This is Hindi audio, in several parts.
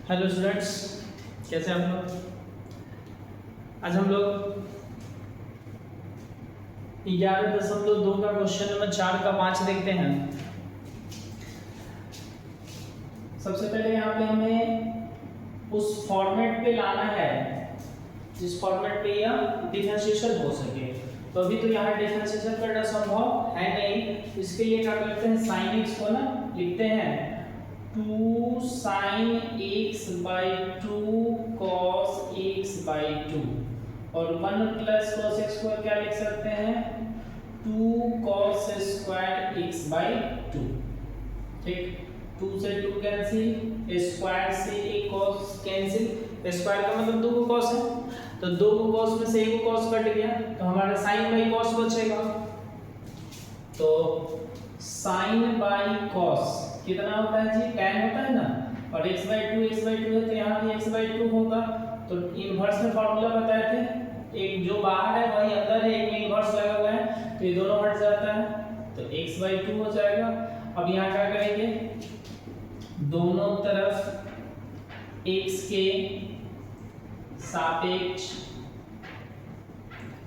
हेलो स्टूडेंट्स, कैसे हैं आप लोग। आज हम लोग 11.2 का क्वेश्चन नंबर 4 का 5 देखते हैं। सबसे पहले यहाँ पे हमें उस फॉर्मेट पे लाना है जिस फॉर्मेट पे यह डिफरेंशिएशन हो सके। तो अभी तो यहाँ डिफरेंशिएशन करना संभव है नहीं, इसके लिए क्या करते हैं, साइन एक्स को ना लिखते हैं 2 sin x by 2 cos x by 2 और 1 plus cos x को क्या लिख सकते हैं 2 cos square x by 2। ठीक, 2 से 2 कैंसिल, स्क्वायर से एक cos कैंसिल, स्क्वायर का मतलब 2 को cos है, तो 2 को cos में से एक को cos कट गया तो हमारा sin by cos बचेगा। तो sin by cos कितना होता है जी, tan होता है ना, और x by 2 है तो यहाँ भी x by 2 होगा। तो इनवर्स में फॉर्मूला बताए थे, एक जो बाहर है वही अंदर है, एक में इनवर्स लगा हुआ है तो ये दोनों हट जाता है तो x by 2 हो जाएगा। अब यहाँ क्या करेंगे, दोनों तरफ x के सापेक्ष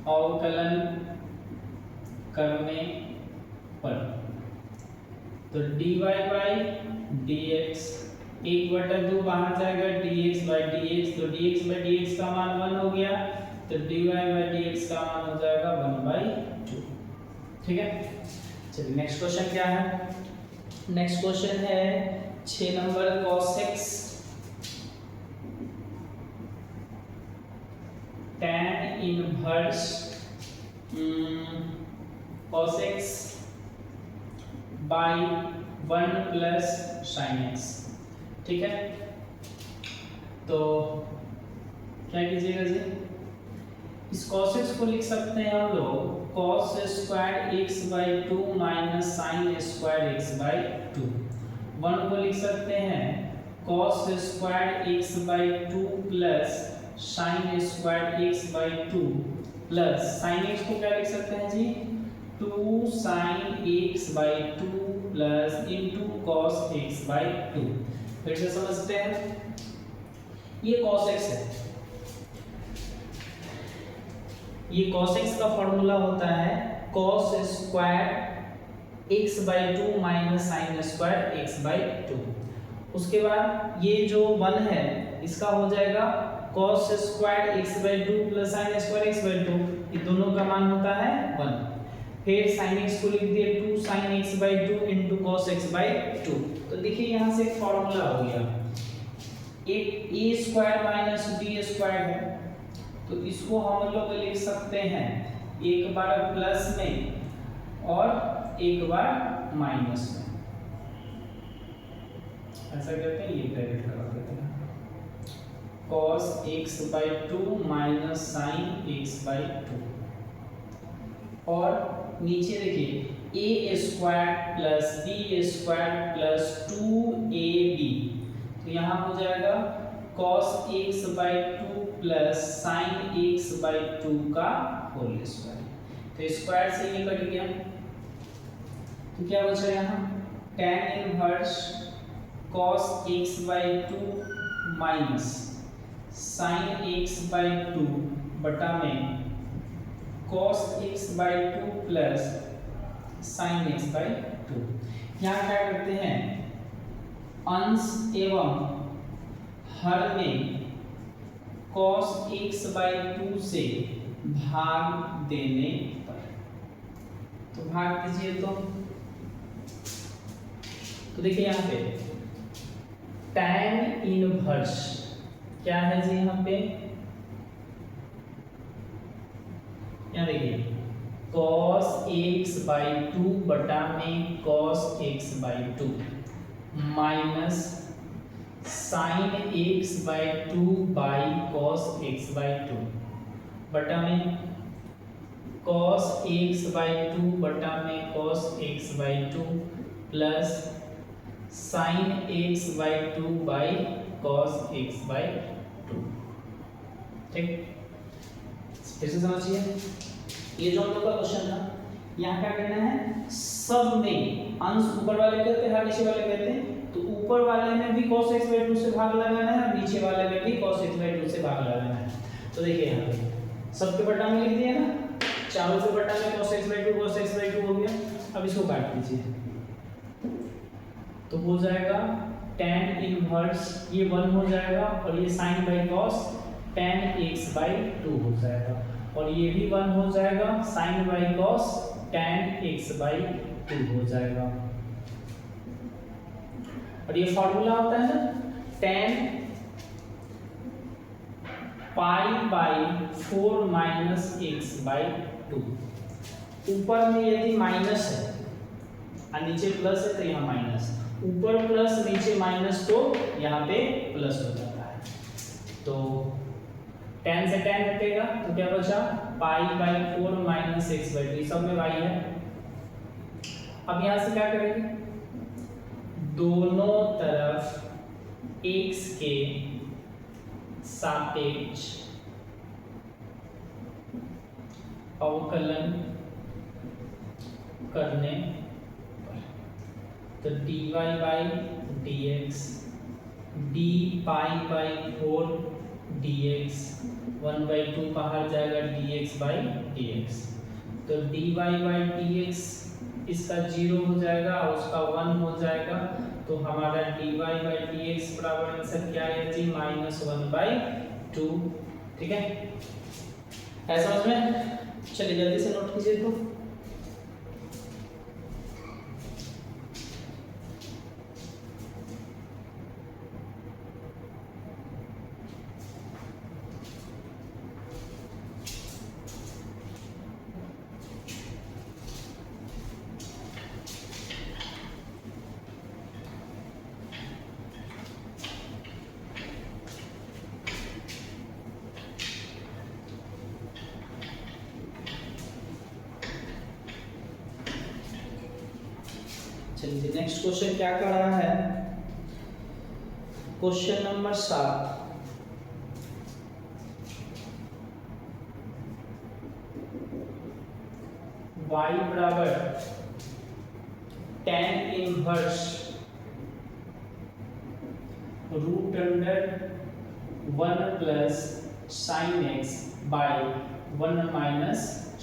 अवकलन करने पर तो dy by dx 1/2 बाहर जाएगा, dx by dx तो dx by dx का मान 1 हो गया तो dy by dx का मान हो जाएगा 1/2। ठीक है, चलिए नेक्स्ट क्वेश्चन क्या है। नेक्स्ट क्वेश्चन है 6 number cos x tan inverse cos x by 1 plus sin x। ठीक है, तो क्या कीजिएगा जी, इस cos x को लिख सकते हैं हम लोग cos square x by 2 minus sin square x by 2। 1 को लिख सकते हैं cos square x by 2 plus sin square x by 2 plus sin x को क्या लिख सकते हैं जी 2 sin x by 2 plus into cos x by 2। फिर से समझते हैं, ये cos x है, ये cos x का फॉर्मूला होता है cos square x by 2 minus sin square x by 2। उसके बाद ये जो 1 है इसका हो जाएगा cos square x by 2 plus sin square x by 2, ये दोनों का मान होता है 1। फिर sin x को लिख दिए 2 sin x by 2 into cos x by 2। तो देखिए यहाँ से एक फॉर्मूला हो गया, एक a square minus b square है तो इसको हम लोग लिख सकते हैं एक बार प्लस में और एक बार माइनस में, ऐसा करते हैं, ये ब्रैकेट लगा देते हैं cos x by 2 minus sin x by 2 और नीचे देखिए a square plus b square plus 2ab तो यहाँ हो जाएगा cos x by 2 plus sin x by 2 का होल स्क्वायर। तो स्क्वायर से ये कट गया तो क्या बचा यहाँ tan inverse cos x by 2 minus sin x by 2 बटा में cos x by 2 plus sin x by 2। यहाँ क्या करते हैं, अंश एवं हर में cos x by 2 से भाग देने पर, तो भाग दीजिए तो देखिए यहाँ पे tan इनवर्स क्या है जी, यहाँ पे यहाँ देखिए cos x by 2 बटा में cos x by 2 minus sin x by 2 by cos x by 2 बटा में cos x by 2 बटा में cos x by 2 plus sin x by 2 by cos x by 2। ठीक, फिर से समझिए, ये जो हम लोग का क्वेश्चन था यहाँ क्या करना है, सब में अंश ऊपर वाले कहते हैं, नीचे वाले कहते हैं, तो ऊपर वाले में भी cos x by 2 से भाग लगाना है और नीचे वाले में भी cos x by 2 से भाग लगाना है। तो देखिए यहाँ पे सबके बटा में लिख दिया ना, चारों के बटा में cos x by 2 cos x by 2 हो गया। अब इसको काट दीजिए तो हो जाएगा tan इनवर्स, ये 1 हो जाएगा और ये sin by cos tan x by 2 हो जाएगा और ये भी 1 हो जाएगा, sin by cos tan x by 2 हो जाएगा। और ये फॉर्मूला होता है ना tan pi by 4 minus x by 2। ऊपर में यदि माइनस है और नीचे प्लस है तो यहाँ माइनस, ऊपर प्लस नीचे माइनस तो यहाँ पे प्लस हो जाता है। तो tan से tan हटेगा तो क्या बचा, pi by 4 minus x by 2, सब में y है। अब यहाँ से क्या करेंगे, दोनों तरफ x के सापेक्ष अवकलन करने तो dy by dx d pi by 4 dx 1/2 बाहर जाएगा dx बाई dx। तो dy बाई dx इसका 0 हो जाएगा और उसका 1 हो जाएगा। तो हमारा dy बाई dx बराबर आंसर क्या है जी, -1/2। ठीक है, है समझ में? चलिए जल्दी से नोट कीजिए तो। चलिए नेक्स्ट क्वेश्चन क्या कर रहा है, क्वेश्चन नंबर 7। y बराबर tan inverse root under 1 plus sine x by 1 minus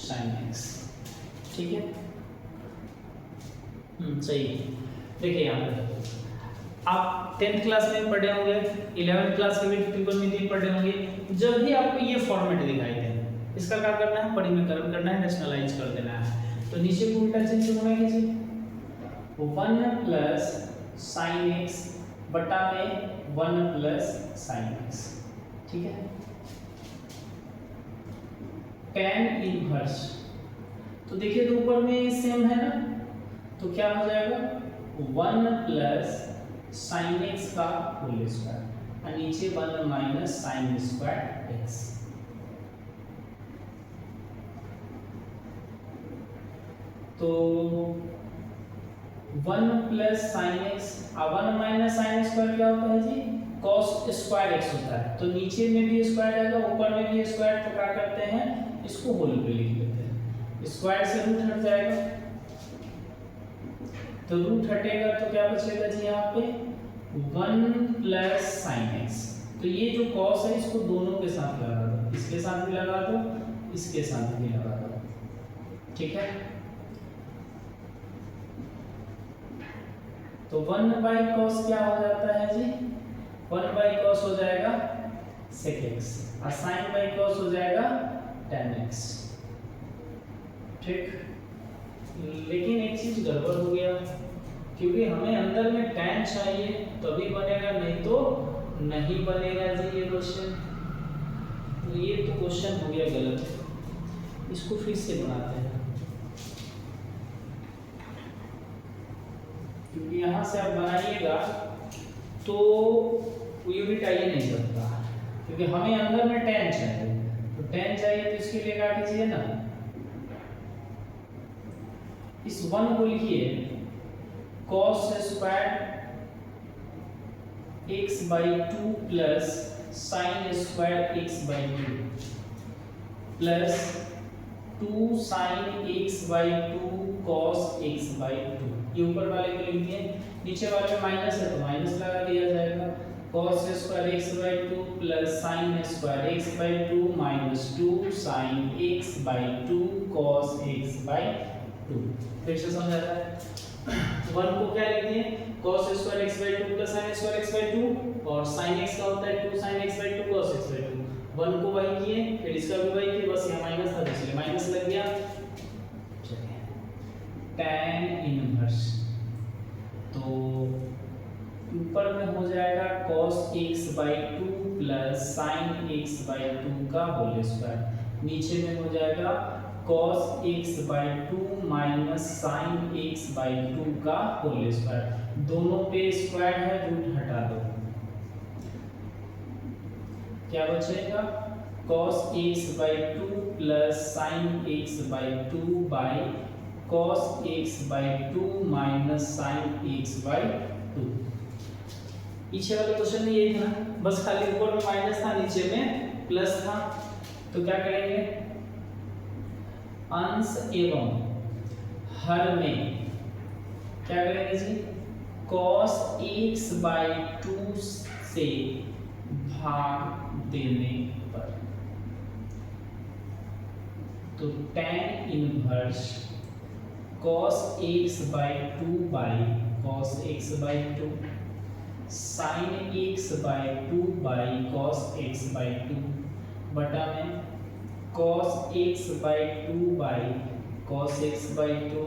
sine x। ठीक है, सही है। देखिए यहाँ पे आप 10th क्लास में पढ़े होंगे, 11th क्लास के भी ट्रिग्नोमेट्री पढ़े होंगे। जब भी आपको ये फॉर्मेट दिखाई दे, इसका क्या करना है, परिमेयकरण करना है, नेशनलाइज कर देना है। तो नीचे को उल्टा चिन्ह होना कीजिए, 1 प्लस साइन एक्स बटा में 1 प्लस साइन एक्स। ठीक है, tan इनवर्स, तो देखिए तो ऊपर में सेम है ना, तो क्या हो जाएगा 1 प्लस साइन एक्स का होल स्क्वायर और नीचे 1 माइनस साइन स्क्वायर एक्स। तो 1 प्लस साइन एक्स और 1 माइनस साइन स्क्वायर क्या होता है जी, कॉस स्क्वायर एक्स होता है। तो नीचे में भी स्क्वायर आएगा, ऊपर में भी स्क्वायर, तो क्या करते हैं इसको होल पे लिख लेते हैं। स्क्वायर से रूट हट जाएगा, तो रूट हटेगा तो क्या बचेगा जी यहाँ पे 1 प्लस साइन एक्स। तो ये जो कॉस है इसको दोनों के साथ लगा दो, इसके साथ भी लगा दो, इसके साथ भी लगा दो। ठीक है, तो 1 बाई कॉस क्या हो जाता है जी, 1 बाई कॉस हो जाएगा sec x और साइन बाई कॉस हो जाएगा tan x। ठीक, लेकिन एक चीज गड़बड़ हो गया, क्योंकि हमें अंदर में tan चाहिए तभी बनेगा, नहीं तो नहीं बनेगा जी ये क्वेश्चन। तो ये तो क्वेश्चन हो गया गलत, इसको फिर से बनाते हैं, क्योंकि यहाँ से आप बनाइएगा तो यूनिट आ ही नहीं सकता, क्योंकि हमें अंदर में tan चाहिए। तो tan चाहिए तो इसके लिए क्या कीजिए ना, इस 1 को लिखिए cos square x by 2 plus sine square x by 2 plus 2 sine x by 2 cos x by 2, ये ऊपर वाले को लिख दिए, नीचे वाले में माइनस है तो माइनस लगा दिया जाएगा। cos square x by 2 plus sine square x by 2 minus 2 sine x by 2 cos x by 2। फिर से समझा रहा है। 1 को क्या लिख दिए, cos square x by 2 plus sine square x by 2 और sin x का होता है 2 sin x by 2 cos x by 2। 1 को वही किए, फिर इसका भी वही किए, बस यहाँ माइनस था इसलिए माइनस लग गया। tan इनवर्स तो ऊपर में हो जाएगा cos x by 2 plus sin x by 2 का होल स्क्वायर, नीचे में हो जाएगा cos x by 2 minus sin x by 2 का होल स्क्वायर। दोनों पे स्क्वायर है, रूट हटा दो, क्या बचेगा cos x by 2 plus sin x by 2 by cos x by 2 minus sin x by 2। पीछे वाले क्वेश्चन में यही था, बस खाली ऊपर में माइनस था नीचे में प्लस था, तो क्या करेंगे अंश एवं हर में क्या करेंगे जी, cos x बाई 2 से भाग देने पर, तो tan inverse cos x by 2 by cos x by 2 sin x by 2 by cos x by 2 बटा में cos x by 2 by cos x by 2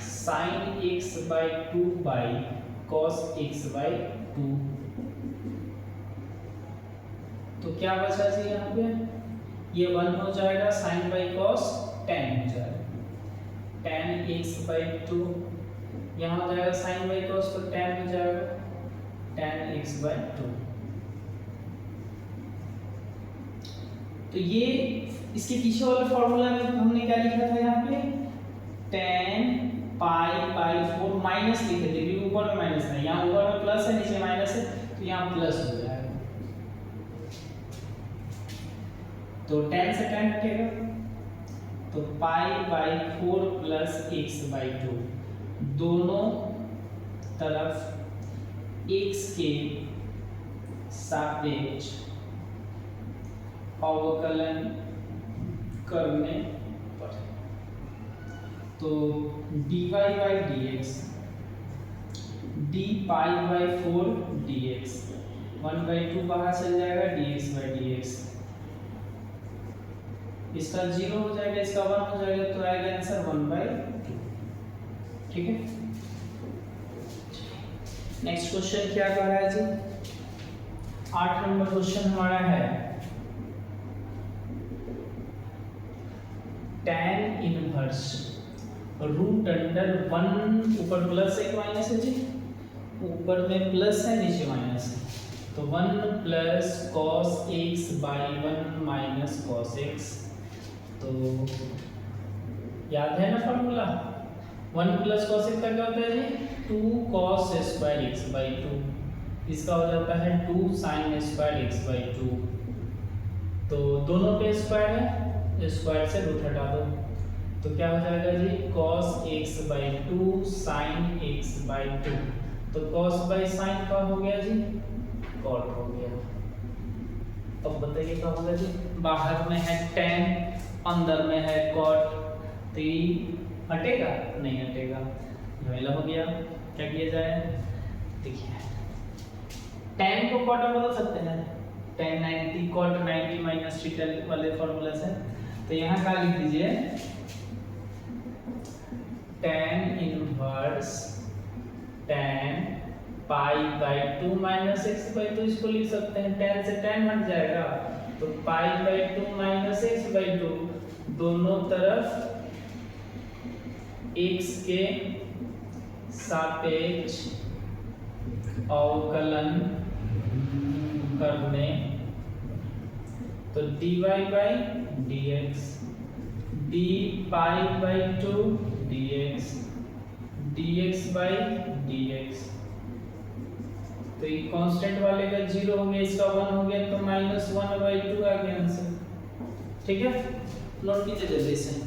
sin x by 2 by cos x by 2। तो क्या बचा जी यहाँ पे, ये 1 हो जाएगा, sin बाई cos tan हो जाएगा, tan x बाई 2 यहाँ हो जाएगा sin बाई cos तो tan हो जाएगा tan x बाई 2। तो ये इसके पीछे वाले फॉर्मूला में हमने क्या लिखा था यहाँ पे, tan पाई बाई 4 माइनस लिखे थे क्योंकि ऊपर में माइनस है, यहाँ ऊपर में प्लस है नीचे माइनस है, तो यहाँ प्लस हो जाएगा, तो tan से tan हटेगा, तो pi by 4 plus x by 2, दोनों तरफ x के सापेक्ष अवकलन करने पर, तो dy by dx d pi by 4 dx 1 by 2 बाहर चल जाएगा, dx बाई dx इसका 0 हो जाएगा, इसका 1 हो जाएगा, तो आएगा आंसर 1 बाई 2। ठीक है, नेक्स्ट क्वेश्चन क्या कर रहा है जी, 8 नंबर क्वेश्चन हमारा है tan इनवर्स रूट अंडर 1, ऊपर प्लस है माइनस है जी, ऊपर में प्लस है नीचे माइनस है, तो 1 plus cos x by 1 minus cos x, तो याद है ना फॉर्मूला, 1 प्लस cos x का क्या होता है जी 2 cos स्क्वायर x बाई 2, इसका हो जाता है 2 sin स्क्वायर x बाई 2, तो दोनों पे स्क्वायर है, स्क्वायर से रूट हटा दो, तो क्या हो जाएगा जी cos x by 2 sin x by 2, तो cos बाई sin का हो गया जी cot हो गया। अब बताइए क्या होगा जी, बाहर में है tan अंदर में है cot, तो ये हटेगा नहीं हटेगा, झमेला हो गया, क्या किया जाए, देखिए tan को cot में बदल सकते हैं, tan 90 cot 90 माइनस थीटा वाले फॉर्मूला से, तो यहाँ क्या लिख दीजिए tan inverse tan pi by 2 minus x by 2, इसको लिख सकते हैं, tan से tan हट जाएगा, तो pi by 2 minus x by 2, दोनों तरफ x के सापेक्ष अवकलन करने, तो dy by dx d pi by 2 dx dx by dx, तो ये कांस्टेंट वाले का 0 हो गया, इसका 1 हो गया, तो -1 बाई 2 आ गया आंसर। ठीक है, नोट कीजिए जल्दी से।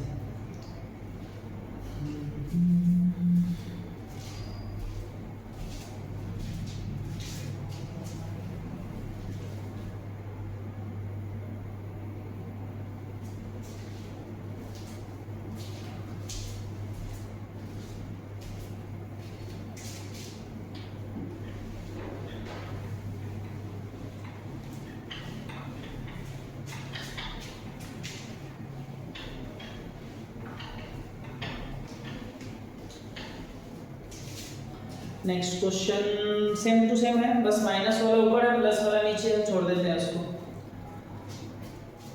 Next question same to same है, बस माइनस वाला ऊपर है, प्लस वाला नीचे है, छोड़ देते हैं उसको।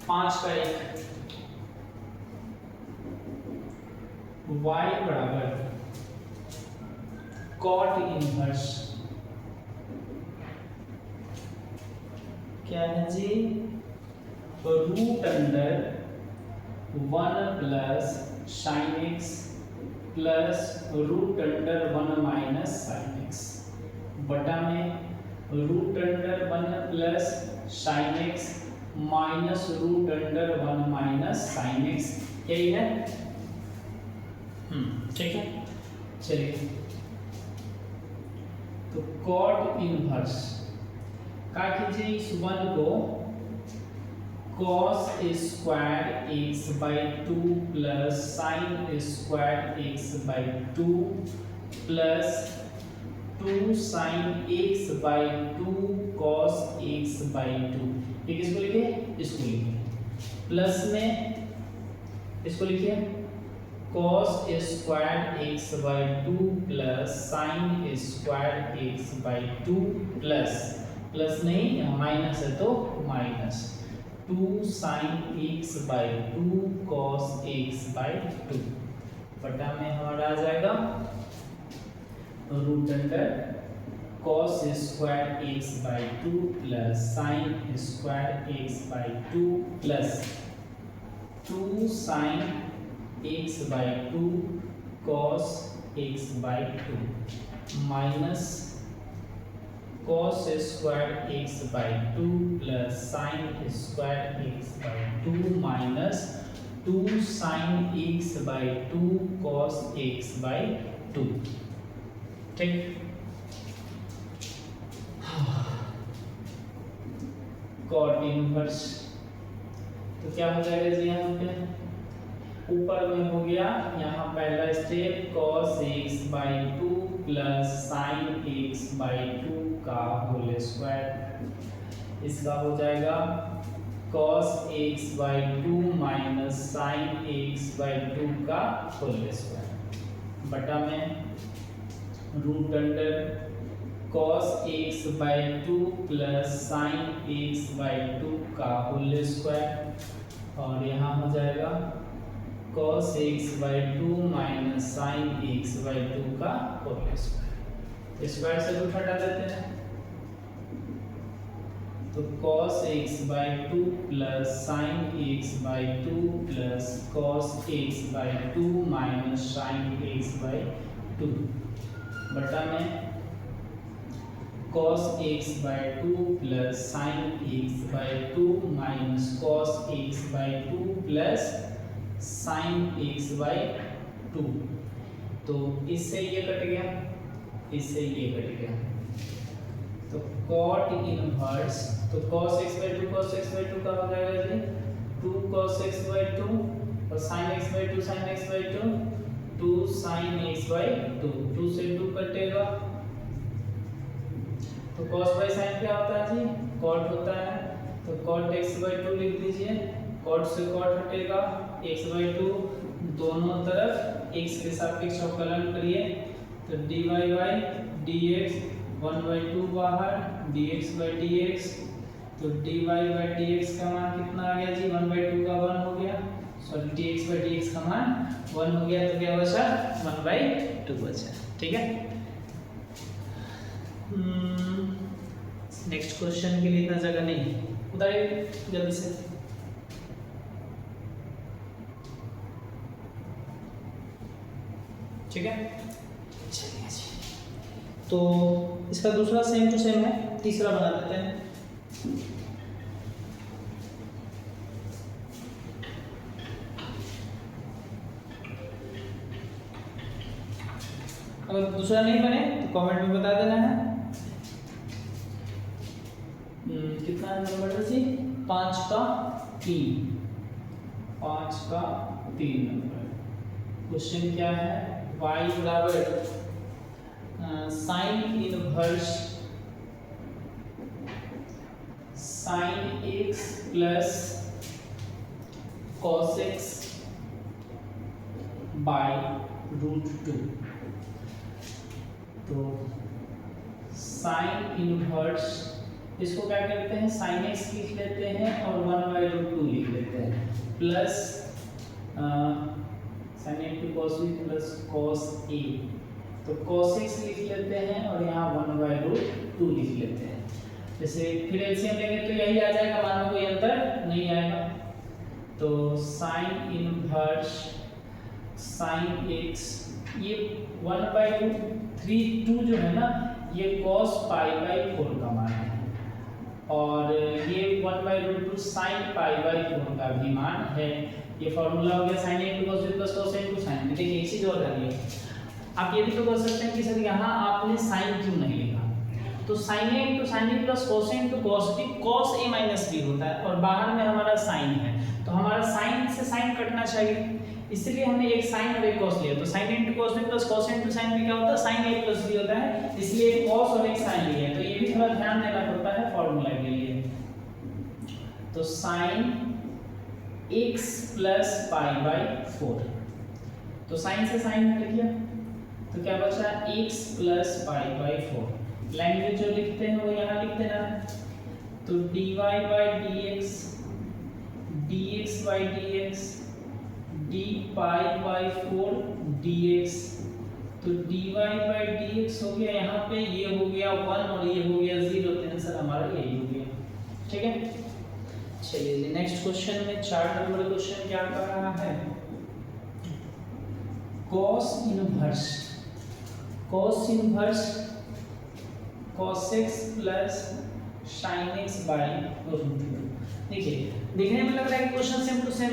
5 का 1 y बराबर कॉट इनवर्स क्या है जी, root under 1 plus sine x plus root under 1 minus sine x बटा में root under 1 plus sine x minus root under 1 minus sine x, यही है। ठीक है, चलिए तो कॉट इनवर्स का कीजिए इस 1 को cos square x by 2 plus sine square x by 2 plus 2 sine x by 2 cos x by 2, ये किसको लिखिए, इसको लिखिए। प्लस में इसको लिखिए cos square x by 2 plus sine square x by 2 plus नहीं, यहाँ माइनस है तो minus 2 sine x by 2 cos x by 2 बटा में हमारा आ जाएगा root under cos square x by 2 plus sine square x by 2 plus 2 sine x by 2 cos x by 2 minus cos square x by 2 plus sine square x by 2 minus 2 sine x by 2 cos x by 2। ठीक, कॉट इनवर्स तो क्या हो जाएगा जी, यहाँ पे ऊपर में हो गया, यहाँ पहला step cos x by 2 plus sine x by 2 का होल स्क्वायर, इसका हो जाएगा cos x by 2 minus sine x by 2 का होल स्क्वायर बटा में root under cos x by 2 plus sine x by 2 का होल स्क्वायर, और यहाँ हो जाएगा cos x by 2 minus sine x by 2 का होल स्क्वायर। स्क्वायर से रूट हटा देते हैं तो cos x by 2 plus sine x by 2 plus cos x by 2 minus sine x by 2 बटा में cos x by 2 plus sine x by 2 minus cos x by 2 plus sine x by 2, तो इससे ये कट गया, इससे ये कट गया, तो cot इनवर्स तो cos x by 2 cos x by 2 का हो जाएगा जी 2 cos x बाई 2 और sin x by 2 sin x by 2 2 sin x by 2, 2 से 2 कटेगा तो cos बाई sin क्या होता है जी, cot होता है, तो cot x बाई 2 लिख दीजिए, cot से cot हटेगा, x बाई 2 दोनों तरफ x के सापेक्ष अवकलन करिए तो dy बाई dx 1 बाई 2 बाहर dx बाई dx, तो dy बाई dx का मान कितना आ गया जी, 1 बाई 2 का 1 हो गया, सॉरी dx बाई dx का मान 1 हो गया, तो क्या बचा 1 बाई 2 बचा। ठीक है, नेक्स्ट क्वेश्चन के लिए इतना जगह नहीं, उतारिए जल्दी से। ठीक है, चलिए जी, तो इसका दूसरा सेम टू सेम है, तीसरा बना देते हैं। अगर दूसरा नहीं बने तो कमेंट में बता देना है। कितना नंबर है जी, 5 का 3, 5 का 3 नंबर। क्वेश्चन क्या है, y बराबर sine inverse sine x plus cos x by root 2 तो साइन इनवर्स इसको क्या करते हैं साइन एक्स लिख लेते हैं और 1/√2 लिख लेते हैं plus sine a two cos b plus cos a, तो कॉस एक्स लिख लेते हैं और यहाँ 1/√2 लिख लेते हैं। जैसे फिर एलसीएम लेंगे तो यही आ जाएगा, मान लो कोई अंतर नहीं आएगा। तो साइन इनवर्स साइन एक्स ये 1/√3 जो है ना ये cos π/4 का मान है और ये 1/√2 sin π/4 का भी मान है। ये फॉर्मूला हो गया sin a * cos b + cos a * sin b। देखिए इसी जो कर लिए आप ये भी तो कर सकते हैं कि सर यहाँ आपने sin क्यों नहीं लिखा, तो sin a * sin b + cos a * cos b cos a - b होता है और बाहर में हमारा sin है, तो हमारा sin से sin कटना चाहिए, इसलिए हमने एक sin और एक cos लिया। तो sin a * cos b + cos a * sin b क्या होता है sin a + b होता है, इसलिए एक cos और एक sin लिया है। तो ये भी थोड़ा ध्यान देना पड़ता है फॉर्मूला के लिए। तो sin x + π/4, तो sin से sin कट गया तो क्या बचा x + π/4। लैंग्वेज जो लिखते हैं वो यहाँ लिख देना है। तो dy/dx dx/dx d/4 dx, तो dy/dx हो गया यहाँ पे, ये हो गया 1 और ये हो गया 0, तो आंसर हमारा यही हो गया। ठीक है, चलिए नेक्स्ट क्वेश्चन में 4 नंबर क्वेश्चन क्या कर रहा है, cos inverse cos x plus sin x/√2। देखिए देखने में लग रहा है कि क्वेश्चन सेम टू सेम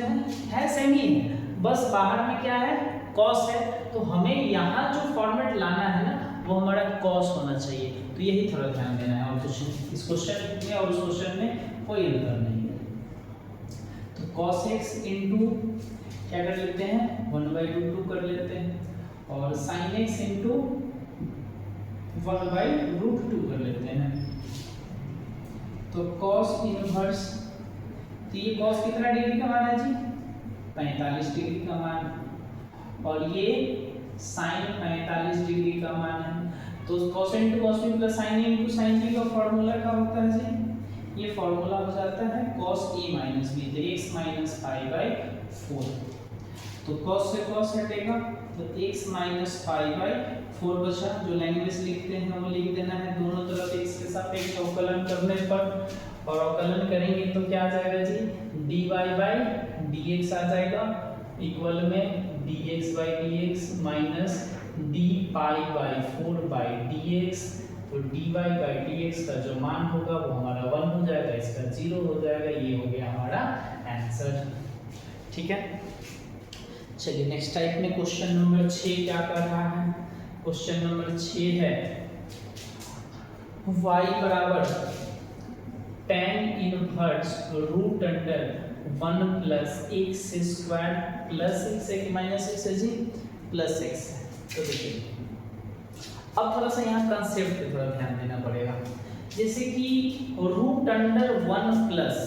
है सेम ही है, बस बाहर में क्या है cos है, तो हमें यहाँ जो फॉर्मेट लाना है ना वो हमारा cos होना चाहिए, तो यही थोड़ा ध्यान देना है। और क्वेश्चन इस क्वेश्चन में और उस क्वेश्चन में कोई अंतर नहीं है। तो cos x इंटू क्या कर लेते हैं 1/√2 कर लेते हैं और sin x इंटू 1/√2 कर लेते हैं। तो cos इनवर्स, तो ये cos कितना डिग्री का मान है जी 45 डिग्री का मान और ये sin 45 डिग्री का मान है। तो cos * cos b + sin a * sin b का फॉर्मूला क्या होता है जी, ये फॉर्मूला हो जाता है cos a - b, तो x - π/4। तो cos से cos हटेगा तो x - π/4 बचा, जो लैंग्वेज लिखते हैं वो लिख देना है दोनों तरफ x के सापेक्ष अवकलन करने पर, और अवकलन करेंगे तो क्या आ जाएगा जी dy/dx आ जाएगा इक्वल में dx/dx माइनस d/4/dx, तो dy/dx का जो मान होगा वो हमारा 1 हो जाएगा, इसका 0 हो जाएगा, ये हो गया हमारा आंसर। ठीक है, चलिए नेक्स्ट टाइप में क्वेश्चन नंबर 6 क्या कर रहा है, क्वेश्चन नंबर 6 है y बराबर tan inverse √1 plus x² plus x है कि माइनस x है जी प्लस x है। तो देखिए अब थोड़ा सा यहाँ कंसेप्ट पे थोड़ा ध्यान देना पड़ेगा, जैसे कि √1 प्लस,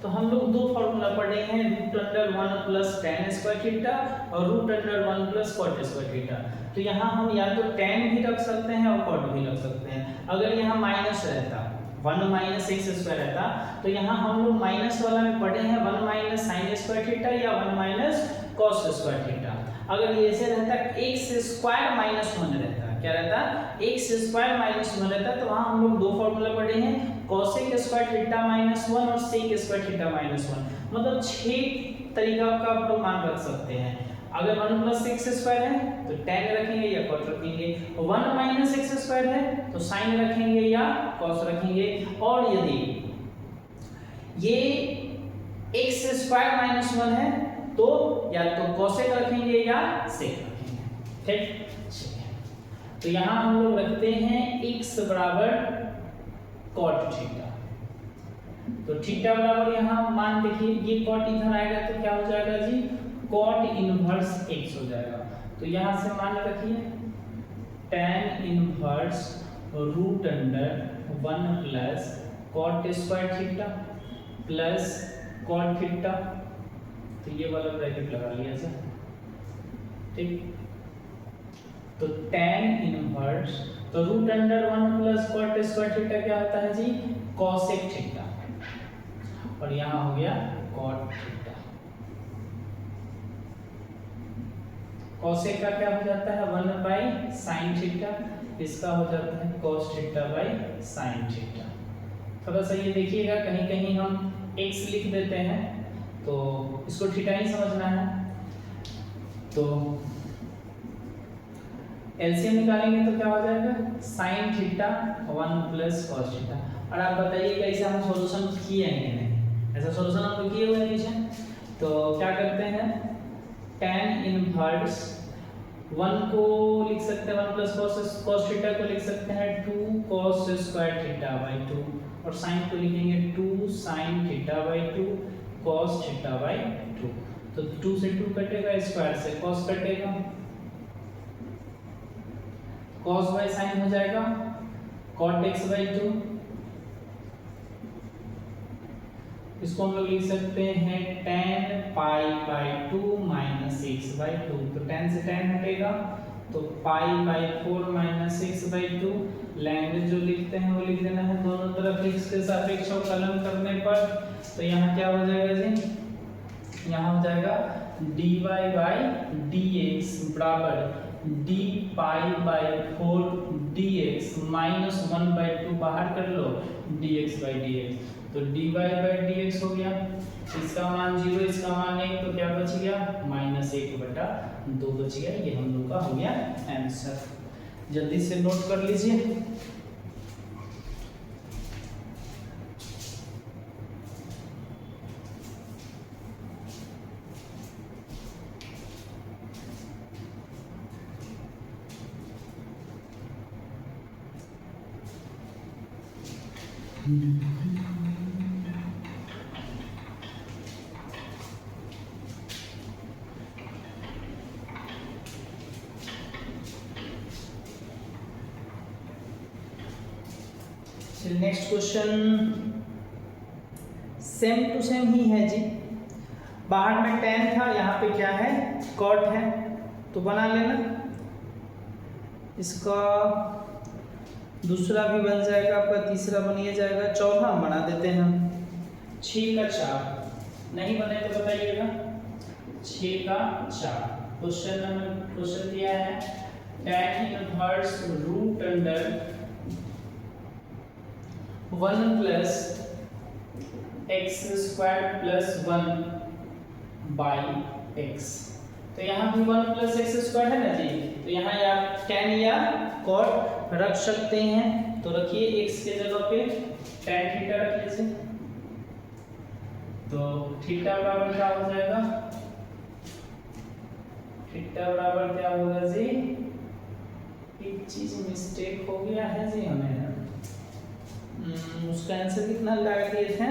तो हम लोग दो फॉर्मूला पढ़े हैं √1 प्लस tan² थीटा और √1 प्लस cot² थीटा। तो यहाँ हम या तो tan भी रख सकते हैं और cot भी रख सकते हैं। अगर यहाँ माइनस रहता 1 माइनस x² रहता तो यहाँ हम लोग माइनस वाला में पढ़े हैं 1 माइनस sin² थीटा या 1 माइनस cos² थीटा। अगर ये ऐसे रहता x² माइनस 1 रहता, क्या रहता x² माइनस 1 रहता, तो वहाँ हम लोग दो फॉर्मूला पढ़े हैं cos² थीटा -1 और sec² थीटा -1, मतलब 6 तरीका का आप लोग मान रख सकते हैं। अगर 1 प्लस x² है तो tan रखेंगे या cot रखेंगे, 1 माइनस x² है तो sin रखेंगे या cos रखेंगे, और यदि ये x² -1 है तो या तो cosec रखेंगे या sec रखेंगे। ठीक, तो यहाँ हम लोग रखते हैं x बराबर cot थीटा, तो थीटा बराबर यहाँ मान देखिए ये cot इधर आएगा तो क्या हो जाएगा जी cot इनवर्स x हो जाएगा। तो यहाँ से मान रखिए tan inverse √1 plus cot² theta plus cot theta, तो ये वाला ब्रैकेट लगा लिया सर। ठीक, तो tan इनवर्स तो root under 1 plus cot square theta क्या होता है जी, कॉसेक थीटा, और यहाँ हो गया कॉट थीटा। कॉसेक का क्या हो जाता है 1 बाई साइन थीटा, इसका हो जाता है cos theta by sine theta. थोड़ा सा ये देखिएगा, कहीं कहीं हम x लिख देते हैं तो इसको थीटा ही समझना है। तो एलसीएम निकालेंगे तो क्या हो जाएगा sine theta 1 plus cos theta. और आप बताइए कैसे हम सॉल्यूशन किए हैं नहीं, ऐसा सॉल्यूशन हम लोग किए हुए हैं पीछे। तो क्या करते हैं, tan इनवर्स 1 को लिख सकते हैं 1 प्लस कॉस थीटा को लिख सकते हैं 2 कॉस स्क्वायर थीटा बाई 2, और साइन को लिखेंगे 2 sine theta by 2 cos theta by 2। तो 2 से 2 कटेगा, स्क्वायर से कॉस कटेगा, कॉस बाई साइन हो जाएगा कॉट एक्स बाई 2। इसको हम लोग लिख सकते हैं tan pi by 2 minus x by 2। तो tan से tan हटेगा तो pi by 4 minus x by 2। Language जो लिखते हैं वो लिख देना है दोनों तरफ x के सापेक्ष अवकलन करने पर। तो यहाँ क्या हो जाएगा जी, यहाँ हो जाएगा dy बाई dx बराबर d pi by 4 dx minus 1 by 2 बाहर कर लो dx बाई dx। तो dy बाई dx हो गया, इसका मान 0 इसका मान 1, तो क्या बच गया -1/2 बच गया। ये हम लोग का हो गया आंसर। जल्दी से नोट कर लीजिए। Next question same to same ही है जी। बाहर में tan था, यहाँ पे क्या है cot है, तो बना लेना। इसका दूसरा भी बन जाएगा, आपका तीसरा बनिए जाएगा, चौथा हम बना देते हैं 6 का 4। नहीं बने तो बताइएगा 6 का 4। क्वेश्चन दिया है tan inverse root under 1 plus x square plus 1 by x. तो यहाँ भी 1 प्लस एक्स स्क्वायर है ना जी, तो यहाँ आप tan या cot रख सकते हैं। तो रखिए x के जगह पे tan थीटा रख लीजिए, तो थीटा बराबर क्या हो जाएगा, थीटा बराबर क्या होगा जी, एक चीज मिस्टेक हो गया है जी हमें, उसका आंसर कितना लगा दिए थे,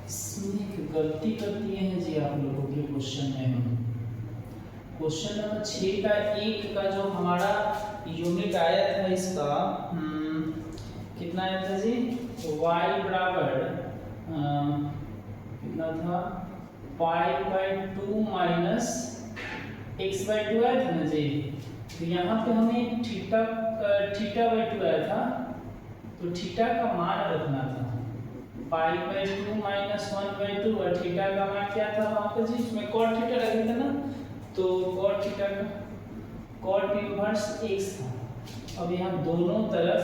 इसमें एक गलती कर दिए हैं जी आप लोगों के क्वेश्चन में। हम क्वेश्चन नंबर 6 का 1 का जो हमारा यूनिट आया था, इसका कितना आया था जी, y बराबर कितना था, pi by 2 minus x by 2 आया था ना जी। तो यहाँ पे हमें थीटा बाई 2 आया था, तो थीटा का मान रखना था पाई बाई 2 माइनस 1 बाई 2, और थीटा का मान क्या था वहाँ पे जी, इसमें कॉट थीटा लगे थे ना, तो कॉट थीटा का कॉट इनवर्स x था। अब यहाँ दोनों तरफ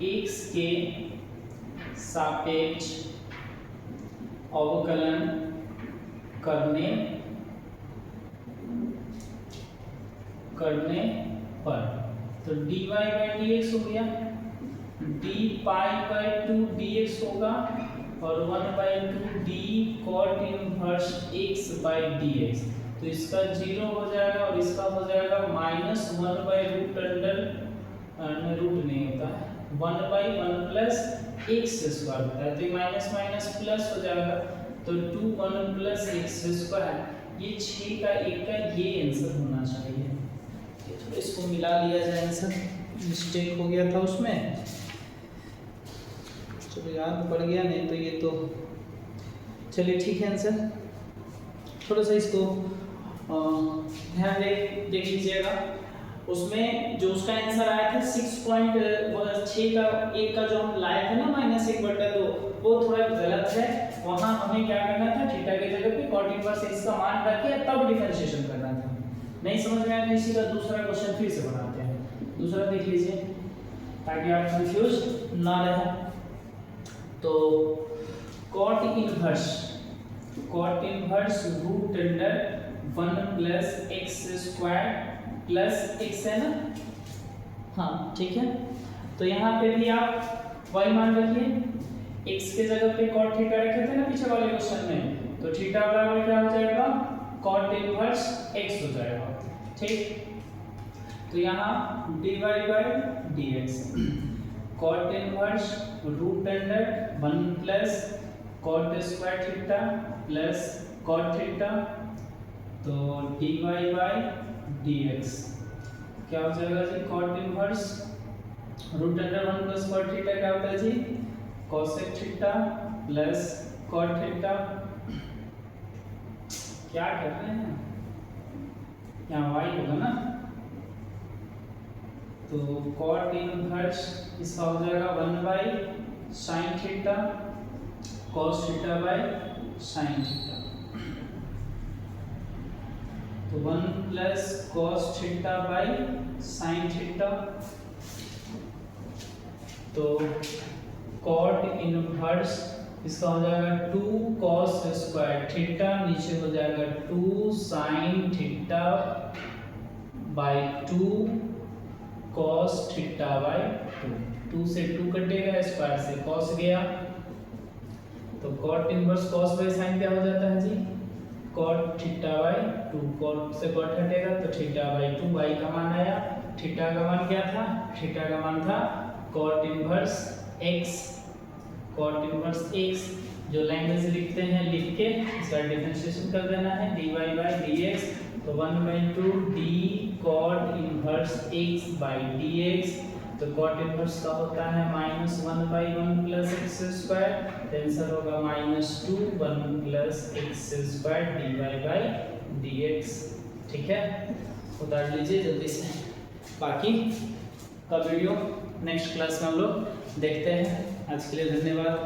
x के सापेक्ष अवकलन करने पर, तो dy बाई dx हो गया, d पाई बाई 2 dx होगा, और 1 by 2 d cot inverse x by dx। तो इसका 0 हो जाएगा और इसका हो जाएगा -1 बाई रूट अंडर, रूट नहीं होता है, 1 बाई 1 प्लस एक्स स्क्वायर होता है, तो माइनस माइनस प्लस हो जाएगा, तो 2 1 प्लस एक्स स्क्वायर। ये 6 का 1 का ये आंसर होना चाहिए। तो इसको मिला लिया जाए आंसर। मिस्टेक हो गया था उसमें, चलो याद पड़ गया, नहीं तो ये तो चलिए ठीक है आंसर। थोड़ा सा इसको ध्यान देख लीजिएगा। उसमें जो उसका आंसर आया था 6.6 का एक का जो हम लाए थे ना -1/2, वो थोड़ा गलत है। वहां हमें क्या करना था, थीटा की जगह पे cot इनवर्स x का मान रख के तब डिफरेंशिएशन करना था। नहीं समझ में आया तो इसी का दूसरा क्वेश्चन फिर से बनाते हैं। दूसरा देख लीजिए ताकि आप कंफ्यूज ना रहे। तो cot inverse root under 1 + x² + x है ना, हाँ ठीक है। तो यहाँ पे भी आप y मान रखिए, x के जगह पे cot थीटा रखे थे ना पिछले वाले क्वेश्चन में, तो थीटा बराबर क्या हो जाएगा, cot इनवर्स x हो जाएगा, ठीक। तो यहाँ dy/dx cot inverse root under 1 + cot² theta plus cot theta, तो dy/dx क्या हो जाएगा जी, cot inverse root under 1 + cot theta क्या होता है जी, cosec theta plus cot theta. क्या कर रहे हैं यहाँ, y होगा ना, तो cot इनवर्स इसका हो जाएगा 1/sin थीटा cos थीटा/sin थीटा, तो 1 + cos थीटा/sin थीटा। तो cot इनवर्स इसका हो जाएगा 2 cos² थीटा, नीचे हो जाएगा 2 sin थीटा/2 cos थीटा/2। 2 से 2 कटेगा, स्क्वायर से cos गया, तो cot इनवर्स cos/sin क्या हो जाता है जी, cot थीटा/2। cot से cot हटेगा तो थीटा/2, y का मान आया। थीटा का मान क्या था, थीटा का मान था cot inverse x, cot inverse x जो लैंग्वेज लिखते हैं लिख के इसका डिफरेंशिएशन कर देना है, dy/dx, तो 1/2 d cot इनवर्स x/dx, तो cot इनवर्स का होता है -1/1 + x², तो आंसर होगा -2 1 + x² dy/dx, ठीक है। उतार लीजिए जल्दी से, बाकी का वीडियो नेक्स्ट क्लास में हम लोग देखते हैं। आज के लिए धन्यवाद।